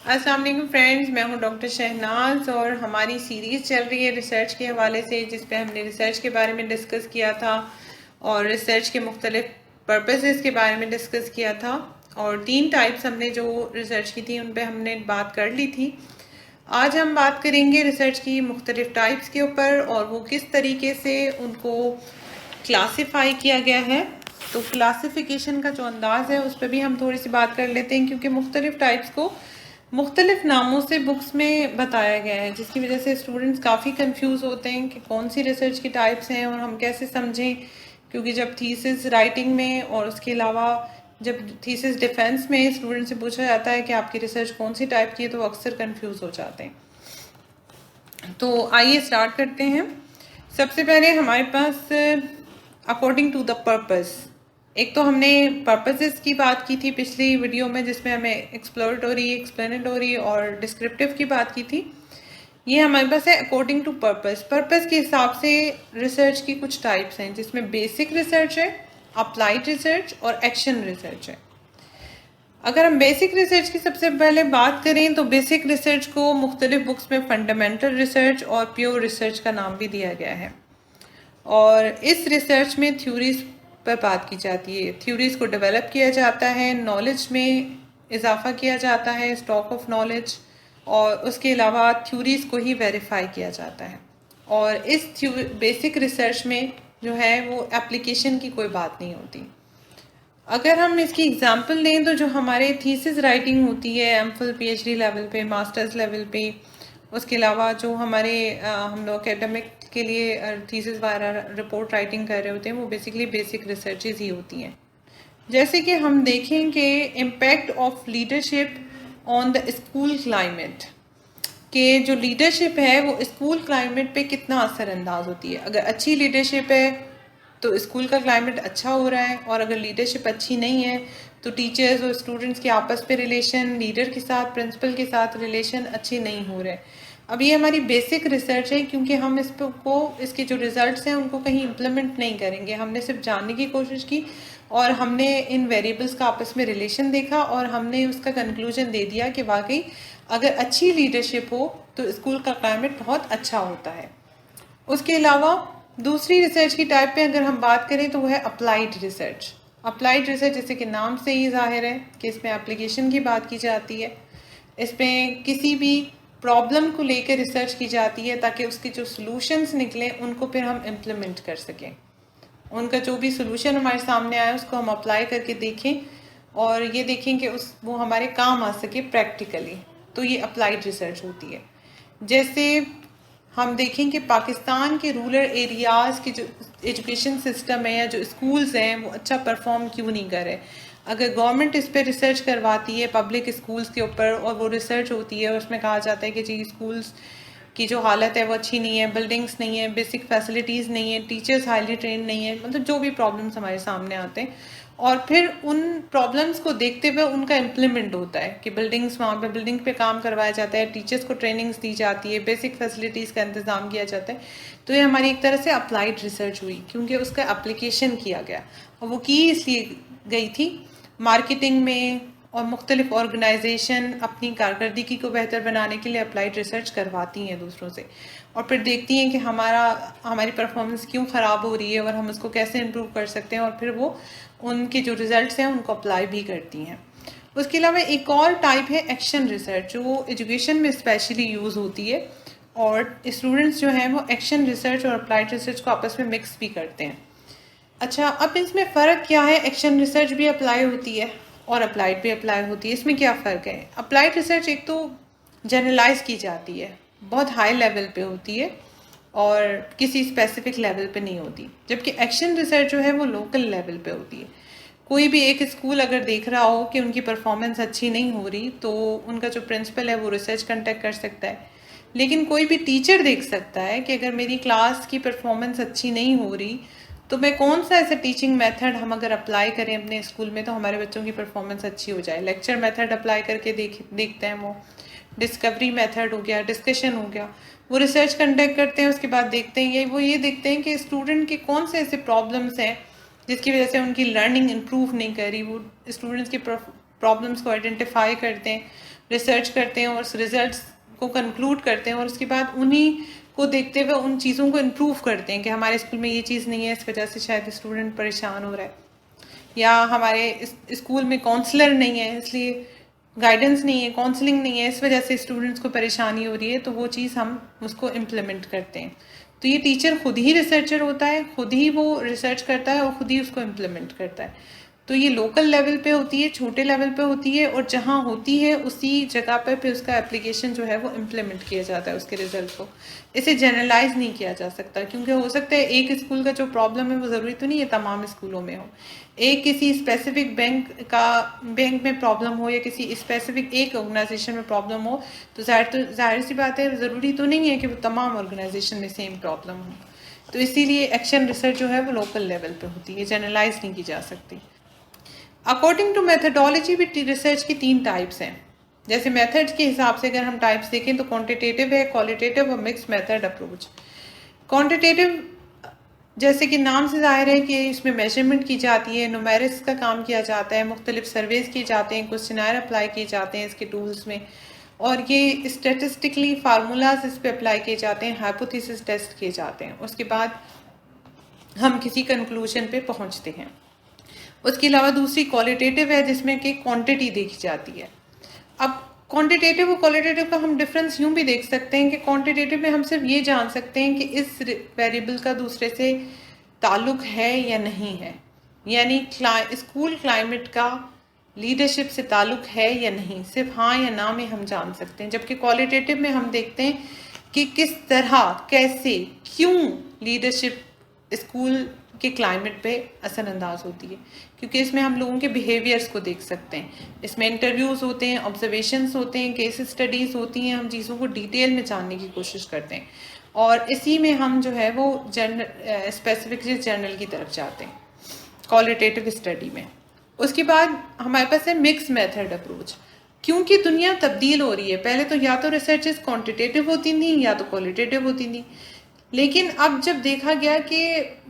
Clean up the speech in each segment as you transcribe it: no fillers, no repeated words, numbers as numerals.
अस्सलाम वालेकुम फ्रेंड्स, मैं हूं डॉक्टर शहनाज और हमारी सीरीज़ चल रही है रिसर्च के हवाले से, जिस पे हमने रिसर्च के बारे में डिस्कस किया था और रिसर्च के मुख्तलिफ पर्पसेस के बारे में डिस्कस किया था। और 3 टाइप्स हमने जो रिसर्च की थी उन पे हमने बात कर ली थी। आज हम बात करेंगे रिसर्च की मुख्तलिफ टाइप्स के ऊपर और वो किस तरीके से उनको क्लासिफाई किया गया है। तो क्लासिफिकेशन का जो अंदाज़ है उस पर भी हम थोड़ी सी बात कर लेते हैं, क्योंकि मुख्तलिफ टाइप्स को मुख्तलिफ नामों से बुक्स में बताया गया है, जिसकी वजह से स्टूडेंट्स काफ़ी कंफ्यूज होते हैं कि कौन सी रिसर्च की टाइप्स हैं और हम कैसे समझें। क्योंकि जब थीसिस राइटिंग में और उसके अलावा जब थीसिस डिफेंस में स्टूडेंट से पूछा जाता है कि आपकी रिसर्च कौन सी टाइप की है, तो वो अक्सर कंफ्यूज हो जाते हैं। तो आइए स्टार्ट करते हैं। सबसे पहले हमारे पास अकॉर्डिंग टू द पर्पस, एक तो हमने पर्पसेस की बात की थी पिछली वीडियो में, जिसमें हमें एक्सप्लोरेटरी, एक्सप्लेनेटरी और डिस्क्रिप्टिव की बात की थी। ये हमारे पास है अकॉर्डिंग टू पर्पस। पर्पस के हिसाब से रिसर्च की कुछ टाइप्स हैं, जिसमें बेसिक रिसर्च है, अप्लाइड रिसर्च और एक्शन रिसर्च है। अगर हम बेसिक रिसर्च की सबसे पहले बात करें तो बेसिक रिसर्च को मुख्तलिफ बुक्स में फंडामेंटल रिसर्च और प्योर रिसर्च का नाम भी दिया गया है। और इस रिसर्च में थ्योरीज पर बात की जाती है, थ्योरीज को डेवलप किया जाता है, नॉलेज में इजाफा किया जाता है, स्टॉक ऑफ नॉलेज, और उसके अलावा थ्योरीज को ही वेरीफाई किया जाता है। और इस बेसिक रिसर्च में जो है वो एप्लीकेशन की कोई बात नहीं होती। अगर हम इसकी एग्जांपल लें तो जो हमारे थीसिस राइटिंग होती है एमफिल पीएचडी लेवल पे, मास्टर्स लेवल पे, उसके अलावा जो हमारे हम लोग एकेडमिक के लिए थीसिस वगैरह रिपोर्ट राइटिंग कर रहे होते हैं, वो बेसिकली बेसिक रिसर्चेज ही होती हैं। जैसे कि हम देखें कि impact of leadership on the school climate, कि जो लीडरशिप है वो स्कूल क्लाइमेट पे कितना असरअंदाज होती है। अगर अच्छी लीडरशिप है तो स्कूल का क्लाइमेट अच्छा हो रहा है, और अगर लीडरशिप अच्छी नहीं है तो टीचर्स और स्टूडेंट्स के आपस में रिलेशन, लीडर के साथ, प्रिंसिपल के साथ रिलेशन अच्छे नहीं हो रहे। अब ये हमारी बेसिक रिसर्च है, क्योंकि हम इसको इसके जो रिजल्ट्स हैं उनको कहीं इम्प्लीमेंट नहीं करेंगे, हमने सिर्फ जानने की कोशिश की और हमने इन वेरिएबल्स का आपस में रिलेशन देखा और हमने उसका कंक्लूजन दे दिया कि वाकई अगर अच्छी लीडरशिप हो तो स्कूल का क्लाइमेट बहुत अच्छा होता है। उसके अलावा दूसरी रिसर्च की टाइप पे अगर हम बात करें तो वो है अप्लाइड रिसर्च। अप्लाइड रिसर्च जैसे कि नाम से ही जाहिर है कि इसमें एप्लीकेशन की बात की जाती है। इसमें किसी भी प्रॉब्लम को लेकर रिसर्च की जाती है ताकि उसके जो सॉल्यूशंस निकलें उनको फिर हम इम्प्लीमेंट कर सकें। उनका जो भी सोल्यूशन हमारे सामने आया उसको हम अप्लाई करके देखें और ये देखें कि वो हमारे काम आ सके प्रैक्टिकली। तो ये अप्लाइड रिसर्च होती है। जैसे हम देखें कि पाकिस्तान के रूरल एरियाज़ के जो एजुकेशन सिस्टम है या जो स्कूल्स हैं वो अच्छा परफॉर्म क्यों नहीं कर रहे। अगर गवर्नमेंट इस पर रिसर्च करवाती है पब्लिक स्कूल्स के ऊपर और वो रिसर्च होती है और उसमें कहा जाता है कि जी स्कूल्स की जो हालत है वो अच्छी नहीं है, बिल्डिंग्स नहीं है, बेसिक फैसिलिटीज़ नहीं है, टीचर्स हाईली ट्रेंड नहीं है, मतलब जो भी प्रॉब्लम्स हमारे सामने आते हैं, और फिर उन प्रॉब्लम्स को देखते हुए उनका इम्प्लीमेंट होता है कि बिल्डिंग्स, वहाँ पे बिल्डिंग पे काम करवाया जाता है, टीचर्स को ट्रेनिंग्स दी जाती है, बेसिक फैसिलिटीज़ का इंतज़ाम किया जाता है। तो ये हमारी एक तरह से अप्लाइड रिसर्च हुई, क्योंकि उसका एप्लीकेशन किया गया और वो की इसलिए गई थी मार्केटिंग में, और मुख्तलिफ ऑर्गेनाइजेशन अपनी कारकर्दगी को बेहतर बनाने के लिए अप्लाइड रिसर्च करवाती हैं दूसरों से, और फिर देखती हैं कि हमारी परफॉर्मेंस क्यों ख़राब हो रही है और हम उसको कैसे इम्प्रूव कर सकते हैं, और फिर वो उनके जो रिज़ल्ट्स हैं उनको अप्लाई भी करती हैं। उसके अलावा एक और टाइप है एक्शन रिसर्च, जो एजुकेशन में स्पेशली यूज़ होती है, और स्टूडेंट्स जो हैं वो एक्शन रिसर्च और अप्लाइड रिसर्च को आपस में मिक्स भी करते हैं। अच्छा, अब इसमें फ़र्क क्या है? एक्शन रिसर्च भी अप्लाई होती है और अप्लाइड भी अप्लाई होती है, इसमें क्या फ़र्क है? अप्लाइड रिसर्च एक तो जनरलाइज की जाती है, बहुत हाई लेवल पे होती है और किसी स्पेसिफिक लेवल पे नहीं होती, जबकि एक्शन रिसर्च जो है वो लोकल लेवल पे होती है। कोई भी एक स्कूल अगर देख रहा हो कि उनकी परफॉर्मेंस अच्छी नहीं हो रही, तो उनका जो प्रिंसिपल है वो रिसर्च कंडक्ट कर सकता है। लेकिन कोई भी टीचर देख सकता है कि अगर मेरी क्लास की परफॉर्मेंस अच्छी नहीं हो रही, तो मैं कौन सा ऐसा टीचिंग मेथड हम अगर अप्लाई करें अपने स्कूल में तो हमारे बच्चों की परफॉर्मेंस अच्छी हो जाए। लेक्चर मेथड अप्लाई करके देखते हैं, वो डिस्कवरी मेथड हो गया, डिस्कशन हो गया, वो रिसर्च कंडक्ट करते हैं। उसके बाद देखते हैं ये देखते हैं कि स्टूडेंट के कौन से ऐसे प्रॉब्लम्स हैं जिसकी वजह से उनकी लर्निंग इम्प्रूव नहीं कर रही। वो स्टूडेंट्स की प्रॉब्लम्स को आइडेंटिफाई करते हैं, रिसर्च करते हैं और उस रिजल्ट्स को कंक्लूड करते हैं और उसके बाद उन्हीं को देखते हुए उन चीज़ों को इम्प्रूव करते हैं कि हमारे स्कूल में ये चीज़ नहीं है, इस वजह से शायद स्टूडेंट परेशान हो रहा है, या हमारे स्कूल में काउंसलर नहीं है इसलिए गाइडेंस नहीं है, काउंसलिंग नहीं है, इस वजह से स्टूडेंट्स को परेशानी हो रही है, तो वो चीज़ हम उसको इम्प्लीमेंट करते हैं। तो ये टीचर खुद ही रिसर्चर होता है, खुद ही वो रिसर्च करता है और खुद ही उसको इम्प्लीमेंट करता है। तो ये लोकल लेवल पे होती है, छोटे लेवल पे होती है, और जहाँ होती है उसी जगह पे फिर उसका एप्लीकेशन जो है वो इम्प्लीमेंट किया जाता है उसके रिजल्ट को। इसे जनरलाइज नहीं किया जा सकता, क्योंकि हो सकता है एक स्कूल का जो प्रॉब्लम है वो ज़रूरी तो नहीं है तमाम स्कूलों में हो। एक किसी स्पेसिफिक बैंक में प्रॉब्लम हो या किसी स्पेसिफिक एक ऑर्गेनाइजेशन में प्रॉब्लम हो, तो जाहिर सी बात है, ज़रूरी तो नहीं है कि वो तमाम ऑर्गेनाइजेशन में सेम प्रॉब्लम हो। तो इसीलिए एक्शन रिसर्च जो है वो लोकल लेवल पे होती है, जनरलाइज नहीं की जा सकती। अकॉर्डिंग टू मेथडोलॉजी भी रिसर्च की 3 टाइप्स हैं। जैसे मेथड्स के हिसाब से अगर हम टाइप्स देखें तो क्वांटिटेटिव है, क्वालिटेटिव और मिक्स मेथड अप्रोच। क्वांटिटेटिव जैसे कि नाम से जाहिर है कि इसमें मेजरमेंट की जाती है, न्यूमेरिक्स का काम किया जाता है, मुख्तलिफ सर्वेज किए जाते हैं, क्वेश्चनर अप्लाई किए जाते हैं इसके टूल्स में, और ये स्टेटिस्टिकली फार्मूलाज इस पे अप्लाई किए जाते हैं, हाइपोथेसिस टेस्ट किए जाते हैं, उसके बाद हम किसी कंक्लूजन पे पहुंचते हैं। उसके अलावा दूसरी क्वालिटेटिव है जिसमें कि क्वांटिटी देखी जाती है। अब क्वांटिटेटिव और क्वालिटेटिव का हम डिफरेंस यूं भी देख सकते हैं कि क्वांटिटेटिव में हम सिर्फ ये जान सकते हैं कि इस वेरिएबल का दूसरे से ताल्लुक है या नहीं है, यानी स्कूल क्लाइमेट का लीडरशिप से ताल्लुक है या नहीं, सिर्फ हाँ या ना में हम जान सकते हैं। जबकि क्वालिटेटिव में हम देखते हैं कि किस तरह, कैसे, क्यों लीडरशिप स्कूल के क्लाइमेट पे असरअंदाज होती है, क्योंकि इसमें हम लोगों के बिहेवियर्स को देख सकते हैं। इसमें इंटरव्यूज़ होते हैं, ऑब्जर्वेशंस होते हैं, केस स्टडीज़ होती हैं, हम चीज़ों को डिटेल में जानने की कोशिश करते हैं, और इसी में हम जो है वो स्पेसिफिक जर्नल की तरफ जाते हैं क्वालिटेटिव स्टडी में। उसके बाद हमारे पास है मिक्स मेथड अप्रोच। क्योंकि दुनिया तब्दील हो रही है, पहले तो या तो रिसर्चेस क्वांटिटेटिव होती थी या तो क्वालिटेटिव होती थी, लेकिन अब जब देखा गया कि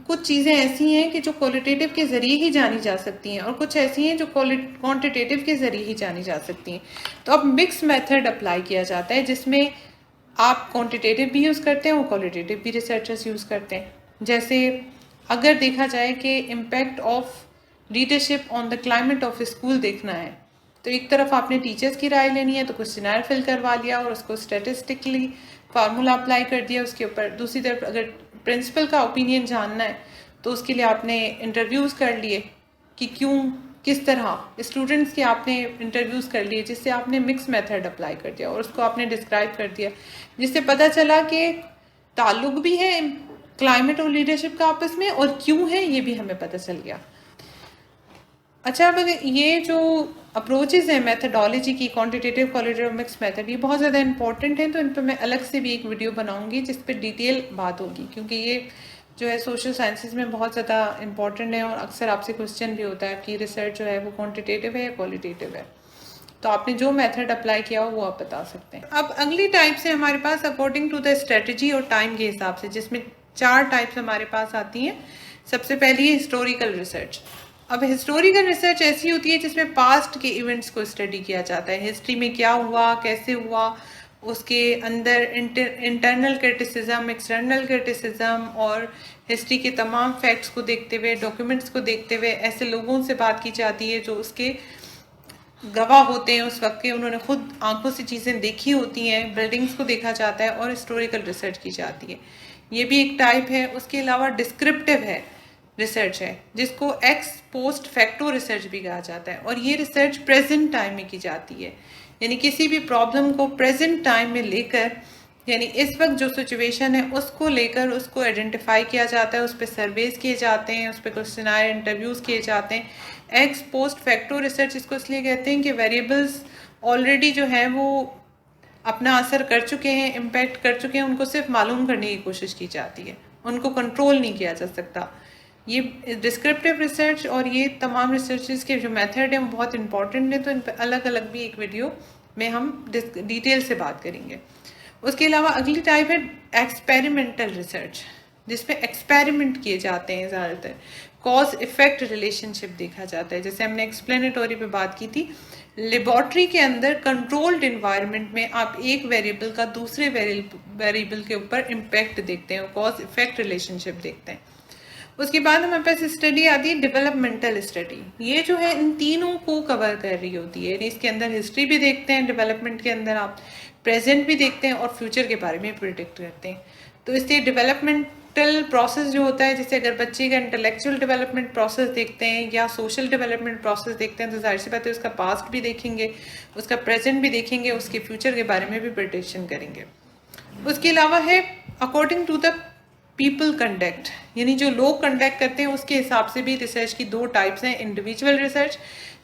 कुछ चीज़ें ऐसी हैं कि जो क्वालिटेटिव के ज़रिए ही जानी जा सकती हैं और कुछ ऐसी हैं जो क्वांटिटेटिव के ज़रिए ही जानी जा सकती हैं, तो अब मिक्स मेथड अप्लाई किया जाता है जिसमें आप क्वांटिटेटिव भी यूज़ करते हैं और क्वालिटेटिव भी रिसर्चर्स यूज़ करते हैं। जैसे अगर देखा जाए कि impact of leadership on the climate of school देखना है, तो एक तरफ आपने टीचर्स की राय लेनी है तो क्वेश्चनर फिल करवा लिया और उसको स्टेटिस्टिकली फार्मूला अप्लाई कर दिया उसके ऊपर। दूसरी तरफ अगर प्रिंसिपल का ओपिनियन जानना है तो उसके लिए आपने इंटरव्यूज़ कर लिए कि क्यों, किस तरह, स्टूडेंट्स के आपने इंटरव्यूज़ कर लिए, जिससे आपने मिक्स मेथड अप्लाई कर दिया और उसको आपने डिस्क्राइब कर दिया, जिससे पता चला कि ताल्लुक भी है क्लाइमेट और लीडरशिप का आपस में, और क्यों है ये भी हमें पता चल गया। अच्छा, अब ये जो अप्रोचेज़ हैं मेथडोलॉजी की, क्वांटिटेटिव, क्वालिटेटिव, मिक्स मेथड, ये बहुत ज़्यादा इंपॉर्टेंट हैं, तो इन पर मैं अलग से भी एक वीडियो बनाऊंगी जिस पर डिटेल बात होगी, क्योंकि ये जो है सोशल साइंसेस में बहुत ज़्यादा इंपॉर्टेंट है और अक्सर आपसे क्वेश्चन भी होता है कि रिसर्च जो है वो क्वांटिटेटिव है या क्वालिटेटिव है, तो आपने जो मेथड अप्लाई किया हो वो आप बता सकते हैं। अब अगली टाइप से हमारे पास अकॉर्डिंग टू द स्ट्रेटजी और टाइम के हिसाब से, जिसमें 4 टाइप्स हमारे पास आती हैं। सबसे पहली है हिस्टोरिकल रिसर्च। अब हिस्टोरिकल रिसर्च ऐसी होती है जिसमें पास्ट के इवेंट्स को स्टडी किया जाता है, हिस्ट्री में क्या हुआ, कैसे हुआ, उसके अंदर इंटरनल क्रिटिसिज्म, एक्सटर्नल क्रिटिसिज्म, और हिस्ट्री के तमाम फैक्ट्स को देखते हुए, डॉक्यूमेंट्स को देखते हुए ऐसे लोगों से बात की जाती है जो उसके गवाह होते हैं उस वक्त के, उन्होंने खुद आंखों से चीज़ें देखी होती हैं, बिल्डिंग्स को देखा जाता है और हिस्टोरिकल रिसर्च की जाती है। ये भी एक टाइप है। उसके अलावा डिस्क्रिप्टिव है रिसर्च है, जिसको एक्स पोस्ट फैक्टो रिसर्च भी कहा जाता है, और ये रिसर्च प्रेजेंट टाइम में की जाती है, यानी किसी भी प्रॉब्लम को प्रेजेंट टाइम में लेकर, यानी इस वक्त जो सिचुएशन है उसको लेकर उसको आइडेंटिफाई किया जाता है, उस पर सर्वेज किए जाते हैं, उस पर क्वेश्चनर इंटरव्यूज़ किए जाते हैं। एक्स पोस्ट फैक्टो रिसर्च इसको इसलिए कहते हैं कि वेरिएबल्स ऑलरेडी जो है वो अपना असर कर चुके हैं, इम्पैक्ट कर चुके हैं, उनको सिर्फ मालूम करने की कोशिश की जाती है, उनको कंट्रोल नहीं किया जा सकता। ये डिस्क्रिप्टिव रिसर्च और ये तमाम रिसर्चेस के जो मेथड हैं वो बहुत इंपॉर्टेंट है, तो इन पर अलग अलग भी एक वीडियो में हम डिटेल से बात करेंगे। उसके अलावा अगली टाइप है एक्सपेरिमेंटल रिसर्च, जिसमें एक्सपेरिमेंट किए जाते हैं ज़्यादातर। कॉज इफेक्ट रिलेशनशिप देखा जाता है। जैसे हमने एक्सप्लेनेटरी पे बात की थी, लेबॉर्ट्री के अंदर कंट्रोल्ड इन्वायरमेंट में आप एक वेरिएबल का दूसरे वेरिएबल के ऊपर इम्पैक्ट देखते हैं, कॉज इफेक्ट रिलेशनशिप देखते हैं। उसके बाद हमारे पास स्टडी आती है डेवलपमेंटल स्टडी। ये जो है इन तीनों को कवर कर रही होती है। इसके अंदर हिस्ट्री भी देखते हैं, डेवलपमेंट के अंदर आप प्रेजेंट भी देखते हैं और फ्यूचर के बारे में प्रिडिक्ट करते हैं। तो इससे डेवलपमेंटल प्रोसेस जो होता है, जैसे अगर बच्चे का इंटेलेक्चुअल डेवलपमेंट प्रोसेस देखते हैं या सोशल डेवलपमेंट प्रोसेस देखते हैं, तो जाहिर सी बात है उसका पास्ट भी देखेंगे, उसका प्रेजेंट भी देखेंगे, उसके फ्यूचर के बारे में भी प्रिडिक्शन करेंगे। उसके अलावा है according to the people conduct, यानी जो लोग कंडक्ट करते हैं उसके हिसाब से भी रिसर्च की दो टाइप्स हैं। इंडिविजुअल रिसर्च,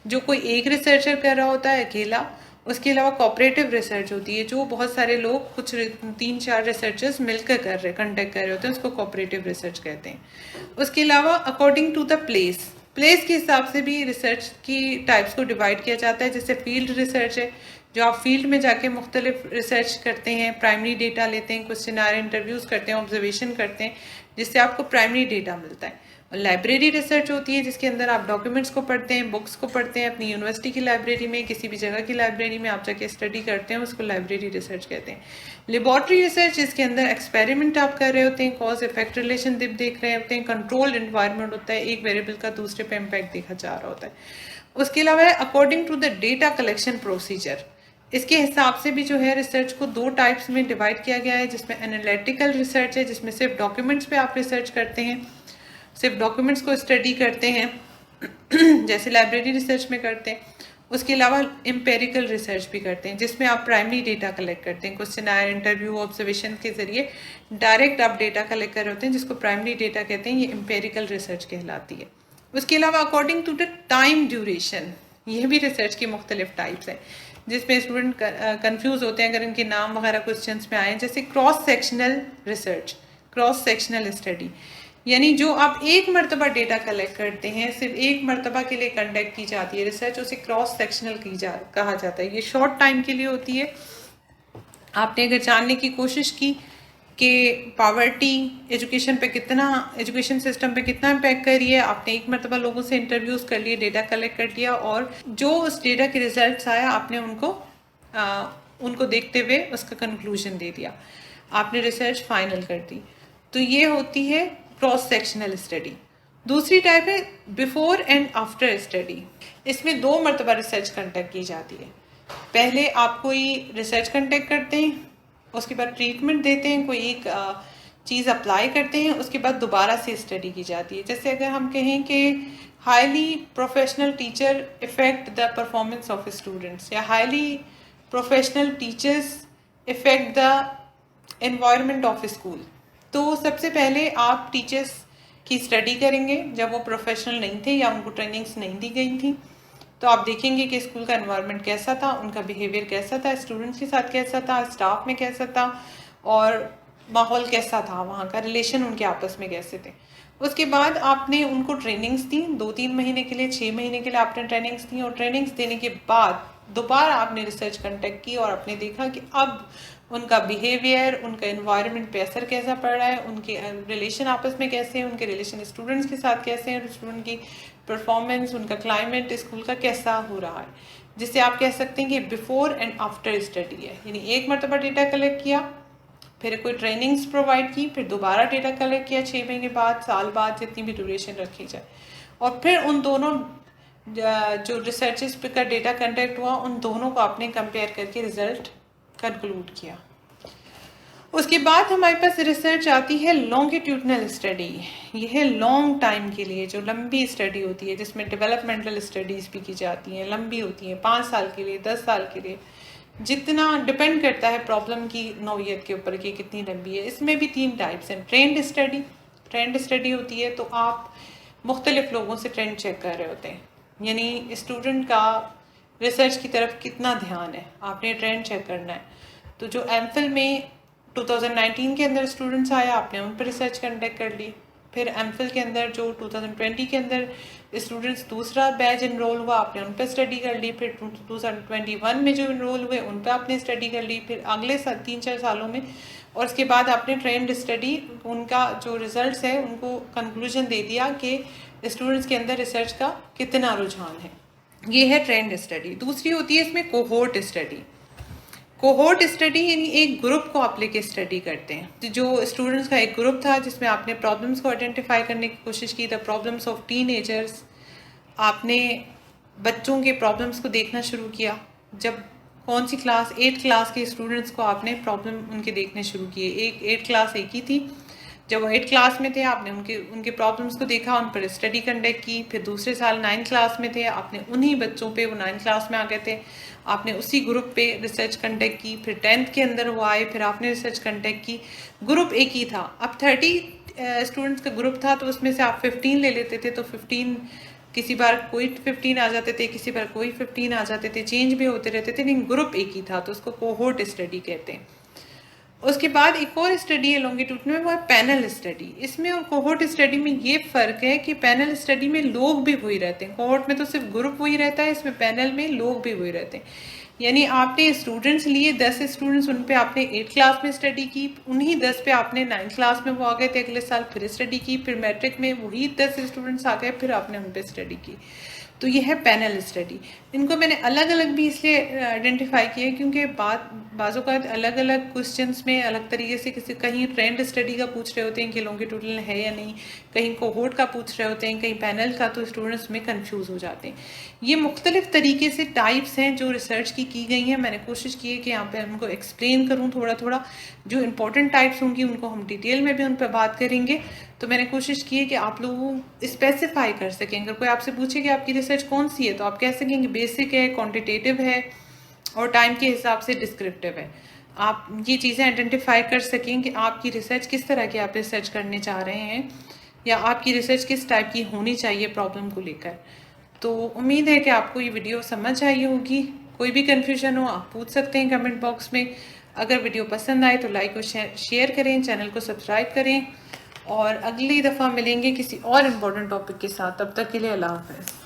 जो कोई एक रिसर्चर कर रहा होता है अकेला। उसके अलावा कोऑपरेटिव रिसर्च होती है, जो बहुत सारे लोग, कुछ 3-4 रिसर्चर्स मिलकर कंडक्ट कर रहे होते हैं, उसको कोऑपरेटिव रिसर्च कहते हैं। उसके अलावा अकॉर्डिंग टू द प्लेस के हिसाब से भी रिसर्च की टाइप्स को डिवाइड किया जाता है। जैसे फील्ड रिसर्च है, जो आप फील्ड में जाके मुख्तलिफ रिसर्च करते हैं, प्राइमरी डेटा लेते हैं, क्वेश्चनर इंटरव्यूज़ करते हैं, ऑब्जर्वेशन करते हैं, जिससे आपको प्राइमरी डेटा मिलता है। और लाइब्रेरी रिसर्च होती है, जिसके अंदर आप डॉक्यूमेंट्स को पढ़ते हैं, बुक्स को पढ़ते हैं, अपनी यूनिवर्सिटी की लाइब्रेरी में, किसी भी जगह की लाइब्रेरी में आप जाके स्टडी करते हैं, उसको लाइब्रेरी रिसर्च कहते हैं। लेबॉर्ट्री रिसर्च, जिसके अंदर एक्सपेरिमेंट आप कर रहे होते हैं, कॉज इफेक्ट रिलेशन देख रहे होते हैं, कंट्रोल्ड इन्वायरमेंट होता है, एक वेरिएबल का दूसरे पे इम्पैक्ट देखा जा रहा होता है। उसके अलावा है according to the data collection procedure. इसके हिसाब से भी जो है रिसर्च को दो टाइप्स में डिवाइड किया गया है, जिसमें एनालिटिकल रिसर्च है, जिसमें सिर्फ डॉक्यूमेंट्स पे आप रिसर्च करते हैं, सिर्फ डॉक्यूमेंट्स को स्टडी करते हैं जैसे लाइब्रेरी रिसर्च में करते हैं। उसके अलावा एम्पेरिकल रिसर्च भी करते हैं, जिसमें आप प्राइमरी डेटा कलेक्ट करते हैं, क्वेश्चनर इंटरव्यू ऑब्जर्वेशन के जरिए डायरेक्ट आप डेटा कलेक्ट कर रहे होते हैं, जिसको प्राइमरी डेटा कहते हैं। ये एम्पेरिकल रिसर्च कहलाती है। उसके अलावा according to the time duration, ये भी रिसर्च की मुख्तलिफ टाइप्स है, जिसमें स्टूडेंट कंफ्यूज होते हैं अगर इनके नाम वगैरह क्वेश्चंस में आए। जैसे cross sectional research, cross sectional study, यानी जो आप एक मरतबा डेटा कलेक्ट करते हैं, सिर्फ एक मरतबा के लिए कंडक्ट की जाती है रिसर्च, उसे क्रॉस सेक्शनल कहा जाता है। ये शॉर्ट टाइम के लिए होती है। आपने अगर जानने की कोशिश की कि पावर्टी एजुकेशन सिस्टम पे कितना इम्पैक्ट कर रही है, आपने एक मरतबा लोगों से इंटरव्यूज़ कर लिए, डेटा कलेक्ट कर लिया, और जो उस डेटा के रिजल्ट्स आया आपने उनको देखते हुए उसका कंक्लूजन दे दिया, आपने रिसर्च फाइनल कर दी। तो ये होती है क्रॉस सेक्शनल स्टडी। दूसरी टाइप है बिफोर एंड आफ्टर स्टडी। इसमें 2 मरतबा रिसर्च कंडक्ट की जाती है। पहले आप कोई रिसर्च कंडक्ट करते हैं, उसके बाद ट्रीटमेंट देते हैं, कोई एक चीज़ अप्लाई करते हैं, उसके बाद दोबारा से स्टडी की जाती है। जैसे अगर हम कहें कि highly professional teacher effect the performance of students, या highly professional teachers effect the environment of school, तो सबसे पहले आप टीचर्स की स्टडी करेंगे जब वो प्रोफेशनल नहीं थे या उनको ट्रेनिंग्स नहीं दी गई थी। तो आप देखेंगे कि स्कूल का एनवायरनमेंट कैसा था, उनका बिहेवियर कैसा था, स्टूडेंट्स के साथ कैसा था, स्टाफ में कैसा था, और माहौल कैसा था, वहाँ का रिलेशन उनके आपस में कैसे थे। उसके बाद आपने उनको ट्रेनिंग्स दी, 2-3 महीने के लिए, 6 महीने के लिए आपने ट्रेनिंग्स दी, और ट्रेनिंग्स देने के बाद दोबारा आपने रिसर्च कंडक्ट की और आपने देखा कि अब उनका बिहेवियर, उनका एनवायरनमेंट पे असर कैसा पड़ रहा है, उनके रिलेशन आपस में कैसे हैं, उनके रिलेशन स्टूडेंट्स के साथ कैसे हैं, स्टूडेंट की परफॉर्मेंस, उनका क्लाइमेट स्कूल का कैसा हो रहा है, जिससे आप कह सकते हैं कि बिफोर एंड आफ्टर स्टडी है। यानी एक मरतबा डेटा कलेक्ट किया, फिर कोई ट्रेनिंग्स प्रोवाइड की, फिर दोबारा डेटा कलेक्ट किया 6 महीने बाद, साल बाद, जितनी भी ड्यूरेशन रखी जाए, और फिर उन दोनों जो रिसर्चेस पे का डेटा कंडक्ट हुआ, उन दोनों को आपने कंपेयर करके रिजल्ट कंक्लूड किया। उसके बाद हमारे पास रिसर्च आती है लॉन्गिट्यूडनल स्टडी। ये है लॉन्ग टाइम के लिए, जो लंबी स्टडी होती है, जिसमें डेवलपमेंटल स्टडीज़ भी की जाती हैं, लंबी होती हैं, 5 साल के लिए, 10 साल के लिए, जितना डिपेंड करता है प्रॉब्लम की नौइयत के ऊपर कि कितनी लंबी है। इसमें भी 3 टाइप्स हैं। ट्रेंड स्टडी होती है, तो आप मुख्तलिफ लोगों से ट्रेंड चेक कर रहे होते हैं, यानी स्टूडेंट का रिसर्च की तरफ कितना ध्यान है, आपने ट्रेंड चेक करना है। तो जो एमफिल में 2019 के अंदर स्टूडेंट्स आया, आपने उन पर रिसर्च कंडक्ट कर ली। फिर एमफिल के अंदर जो 2020 के अंदर स्टूडेंट्स दूसरा बैच इनरोल हुआ, आपने उन पर स्टडी कर ली। फिर 2021 में जो इनरोल हुए उन पर आपने स्टडी कर ली, फिर अगले 3-4 सालों में, और उसके बाद आपने ट्रेंड स्टडी, उनका जो रिजल्ट्स है उनको कंक्लूजन दे दिया कि स्टूडेंट्स के अंदर रिसर्च का कितना रुझान है। ये है ट्रेंड स्टडी। दूसरी होती है इसमें कोहोर्ट स्टडी। कोहोर्ट स्टडी यानी एक ग्रुप को आप लेके स्टडी करते हैं। तो जो स्टूडेंट्स का एक ग्रुप था जिसमें आपने प्रॉब्लम्स को आइडेंटिफाई करने की कोशिश की, द प्रॉब्लम्स ऑफ टीनेजर्स। आपने बच्चों के प्रॉब्लम्स को देखना शुरू किया। जब कौन सी क्लास, 8th क्लास के स्टूडेंट्स को आपने प्रॉब्लम उनके देखने शुरू किए। एक 8th क्लास एक ही थी। जब वो 8th क्लास में थे आपने उनके प्रॉब्लम्स को देखा, उन पर स्टडी कंडक्ट की। फिर दूसरे साल 9th क्लास में थे, आपने उन्हीं बच्चों पे, वो 9th क्लास में आ गए थे, आपने उसी ग्रुप पे रिसर्च कंडक्ट की। फिर 10th के अंदर वो आए, फिर आपने रिसर्च कंडक्ट की। ग्रुप एक ही था। अब 30 स्टूडेंट्स का ग्रुप था तो उसमें से आप 15 ले लेते थे, तो 15 किसी बार कोई 15 आ जाते थे, किसी बार कोई 15 आ जाते थे, चेंज भी होते रहते थे, लेकिन ग्रुप एक ही था, तो उसको कोहोर्ट स्टडी कहते हैं। उसके बाद एक और स्टडी है लॉन्गिट्यूडनल में, वो है पैनल स्टडी। इसमें और कोहोर्ट स्टडी में ये फ़र्क है कि पैनल स्टडी में लोग भी वही रहते हैं। कोहोर्ट में तो सिर्फ ग्रुप वही रहता है, इसमें पैनल में लोग भी वही रहते हैं। यानी आपने स्टूडेंट्स लिए 10 स्टूडेंट्स, उन पे आपने 8th क्लास में स्टडी की, उन्हीं 10 पे आपने 9th क्लास में वो आ गए थे अगले साल, फिर स्टडी की। फिर मैट्रिक में वही 10 स्टूडेंट्स आ गए, फिर आपने उन पे स्टडी की। तो ये है पैनल स्टडी। इनको मैंने अलग अलग भी इसलिए आइडेंटिफाई किया क्योंकि बाज़ों का अलग अलग क्वेश्चंस में अलग तरीके से, किसी कहीं ट्रेंड स्टडी का पूछ रहे होते हैं कि लॉन्गिट्यूडनल है या नहीं, कहीं कोहोर्ट का पूछ रहे होते हैं, कहीं पैनल का, तो स्टूडेंट्स में कंफ्यूज हो जाते हैं। ये मुख्तलिफ तरीके से टाइप्स हैं जो रिसर्च की गई हैं। मैंने कोशिश की है कि यहाँ पर उनको एक्सप्लेन करूँ थोड़ा थोड़ा। जो इंपॉर्टेंट टाइप्स होंगी उनको हम डिटेल में भी उन पर बात करेंगे। तो मैंने कोशिश की है कि आप लोग स्पेसिफाई कर सकें। अगर कोई आपसे पूछे कि आपकी रिसर्च कौन सी है, तो आप कह सकेंगे बेसिक है, क्वांटिटेटिव है और टाइम के हिसाब से डिस्क्रिप्टिव है। आप ये चीज़ें आइडेंटिफाई कर सकें कि आपकी रिसर्च किस तरह की आप रिसर्च करने चाह रहे हैं, या आपकी रिसर्च किस टाइप की होनी चाहिए प्रॉब्लम को लेकर। तो उम्मीद है कि आपको ये वीडियो समझ आई होगी। कोई भी कन्फ्यूजन हो आप पूछ सकते हैं कमेंट बॉक्स में। अगर वीडियो पसंद आए तो लाइक और शेयर करें, चैनल को सब्सक्राइब करें, और अगली दफ़ा मिलेंगे किसी और इम्पोर्टेंट टॉपिक के साथ। तब तक के लिए अल्लाह हाफ़िज़।